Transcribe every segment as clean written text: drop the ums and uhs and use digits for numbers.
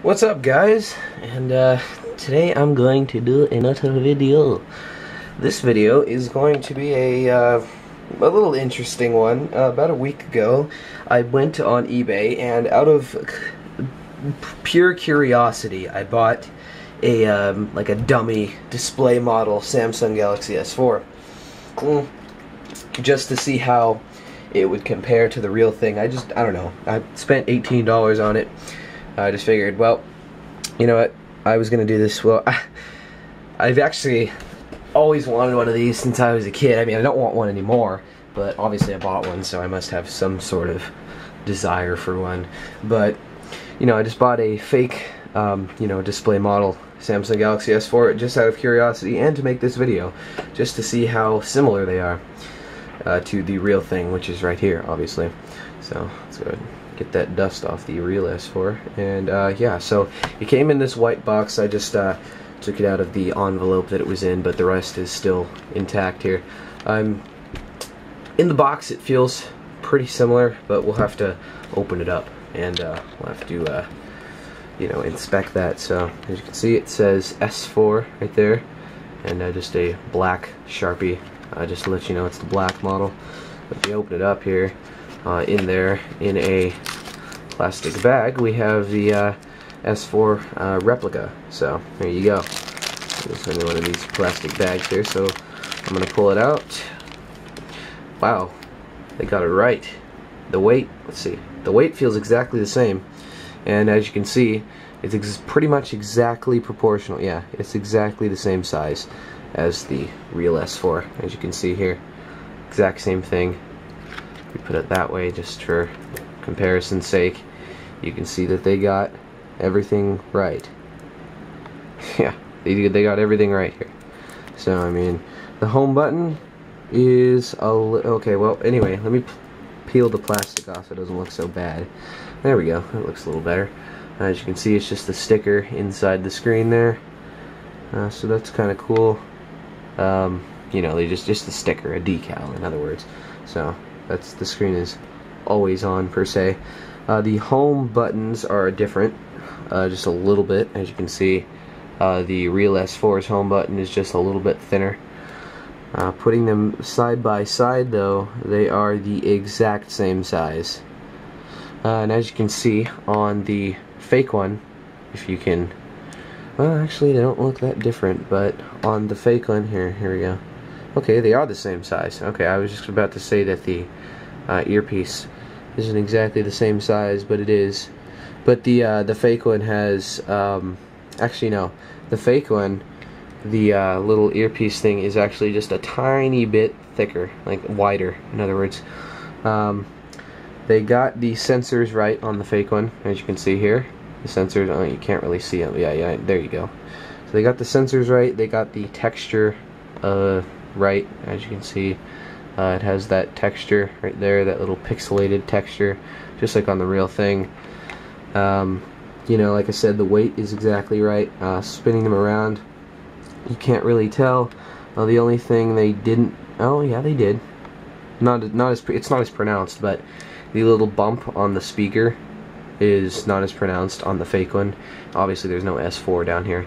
What's up, guys? And today I'm going to do another video. This video is going to be a little interesting one. About a week ago I went on eBay and out of pure curiosity I bought a like a dummy display model Samsung Galaxy S4 just to see how it would compare to the real thing. I don't know. I spent $18 on it. I just figured, well, you know what, I was gonna do this. Well, I've actually always wanted one of these since I was a kid. I mean, I don't want one anymore, but obviously I bought one, so I must have some sort of desire for one. But, you know, I just bought a fake, you know, display model Samsung Galaxy S4 just out of curiosity and to make this video, just to see how similar they are to the real thing, which is right here, obviously. So, let's go ahead and get that dust off the real S4. And yeah, so it came in this white box. I just took it out of the envelope that it was in, but the rest is still intact here. In the box it feels pretty similar, but we'll have to open it up and we'll have to you know, inspect that. So as you can see, it says S4 right there, and just a black Sharpie just to let you know it's the black model. If you open it up here, in there, in a plastic bag, we have the S4 Replica. So there you go. There's only one of these plastic bags here, so I'm going to pull it out. Wow, they got it right. The weight, let's see, the weight feels exactly the same, and as you can see, it's pretty much exactly proportional. Yeah, it's exactly the same size as the real S4, as you can see here. Exact same thing. We put it that way just for comparison's sake. You can see that they got everything right. Yeah, they got everything right here. So I mean, the home button is okay. Well, anyway, let me peel the plastic off so it doesn't look so bad. There we go. It looks a little better. As you can see, it's just the sticker inside the screen there. So that's kind of cool. You know, they just a sticker, a decal, in other words. So that's, the screen is always on per se. The home buttons are different, just a little bit. As you can see, the real S4's home button is just a little bit thinner. Putting them side by side, though, they are the exact same size. And as you can see on the fake one, if you can, well, actually they don't look that different, but on the fake one, here we go. Okay, they are the same size. Okay, I was just about to say that the earpiece isn't exactly the same size, but it is. But the fake one has, actually no, the fake one, the little earpiece thing is actually just a tiny bit thicker, like wider, in other words. They got the sensors right on the fake one, as you can see here. The sensors, oh, you can't really see them. Yeah, there you go. So they got the sensors right. They got the texture right, as you can see. It has that texture right there, that little pixelated texture, just like on the real thing. You know, like I said, the weight is exactly right. Spinning them around, you can't really tell. The only thing they didn't, oh yeah, they did. It's not as pronounced, but the little bump on the speaker is not as pronounced on the fake one. Obviously, there's no S4 down here.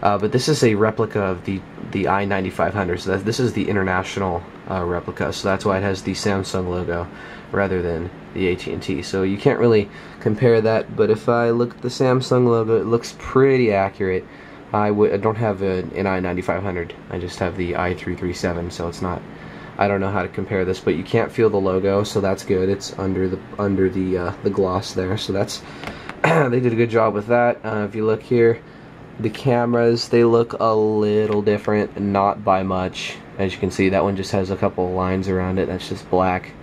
But this is a replica of the i9500, so this is the international replica, so that's why it has the Samsung logo rather than the AT&T. So you can't really compare that, but if I look at the Samsung logo, it looks pretty accurate. I don't have an i9500, I just have the i337, so it's not, I don't know how to compare this, but you can't feel the logo, so that's good. It's under the gloss there, so that's they did a good job with that. If you look here, the cameras, they look a little different, not by much. As you can see, that one just has a couple of lines around it. That's just black.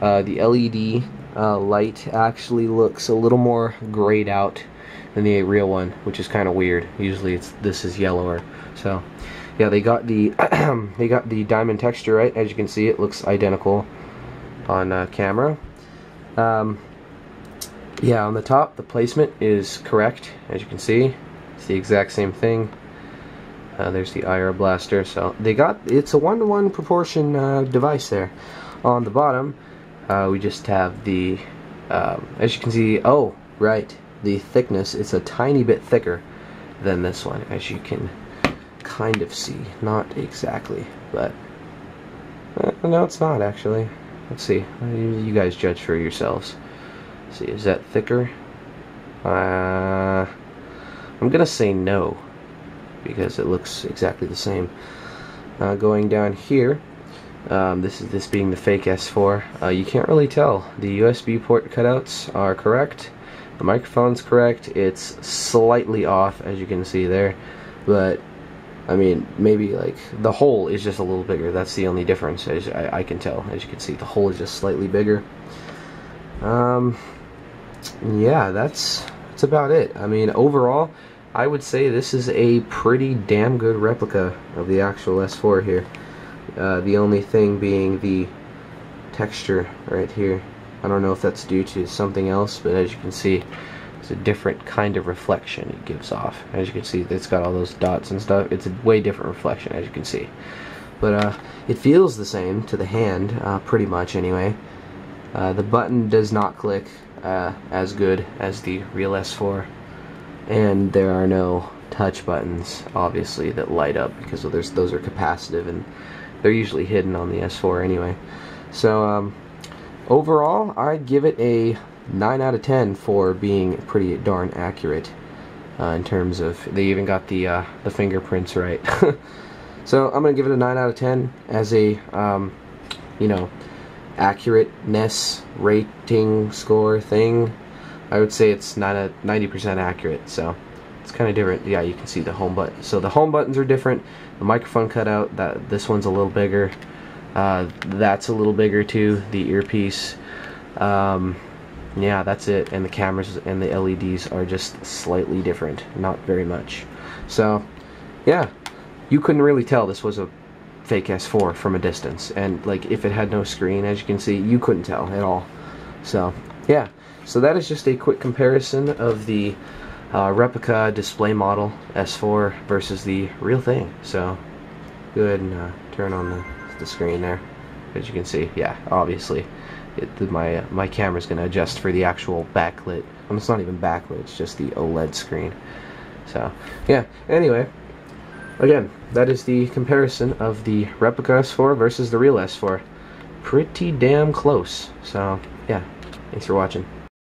The LED light actually looks a little more grayed out than the real one, which is kind of weird. Usually this is yellower. So yeah, they got the they got the diamond texture right. As you can see, it looks identical on camera. Yeah, on the top, the placement is correct. As you can see, it's the exact same thing. There's the IR blaster. So they got, it's a 1-to-1 proportion device there. On the bottom, we just have the, as you can see, oh, right, the thickness, it's a tiny bit thicker than this one, as you can kind of see. Not exactly, but no, it's not actually. Let's see. You guys judge for yourselves. Let's see, is that thicker? I'm gonna say no, because it looks exactly the same. Going down here, this being the fake S4, you can't really tell. The USB port cutouts are correct. The microphone's correct. It's slightly off, as you can see there, but I mean, maybe like the hole is just a little bigger. That's the only difference, as I can tell. As you can see, the hole is just slightly bigger. Yeah, that's about it. I mean, overall, I would say this is a pretty damn good replica of the actual S4 here. The only thing being the texture right here. I don't know if that's due to something else, but as you can see, it's a different kind of reflection it gives off. As you can see, it's got all those dots and stuff. It's a way different reflection, as you can see. But it feels the same to the hand, pretty much anyway. The button does not click as good as the real S4, and there are no touch buttons, obviously, that light up, because those are capacitive, and they're usually hidden on the S4 anyway. So overall, I'd give it a 9 out of 10 for being pretty darn accurate in terms of, they even got the fingerprints right. So I'm gonna give it a 9 out of 10 as a you know, accurateness rating score thing. I would say it's 90% accurate, so it's kind of different. Yeah, you can see the home button. So the home buttons are different. The microphone cutout, this one's a little bigger. That's a little bigger too. The earpiece. Yeah, that's it. And the cameras and the LEDs are just slightly different. Not very much. So, yeah, you couldn't really tell this was a fake S4 from a distance. And like, if it had no screen, as you can see, you couldn't tell at all. So, yeah. So that is just a quick comparison of the replica display model S4 versus the real thing. So go ahead and turn on the screen there. As you can see, yeah, obviously my camera's going to adjust for the actual backlit. It's not even backlit, it's just the OLED screen. So yeah, anyway, again, that is the comparison of the replica S4 versus the real S4. Pretty damn close. So yeah, thanks for watching.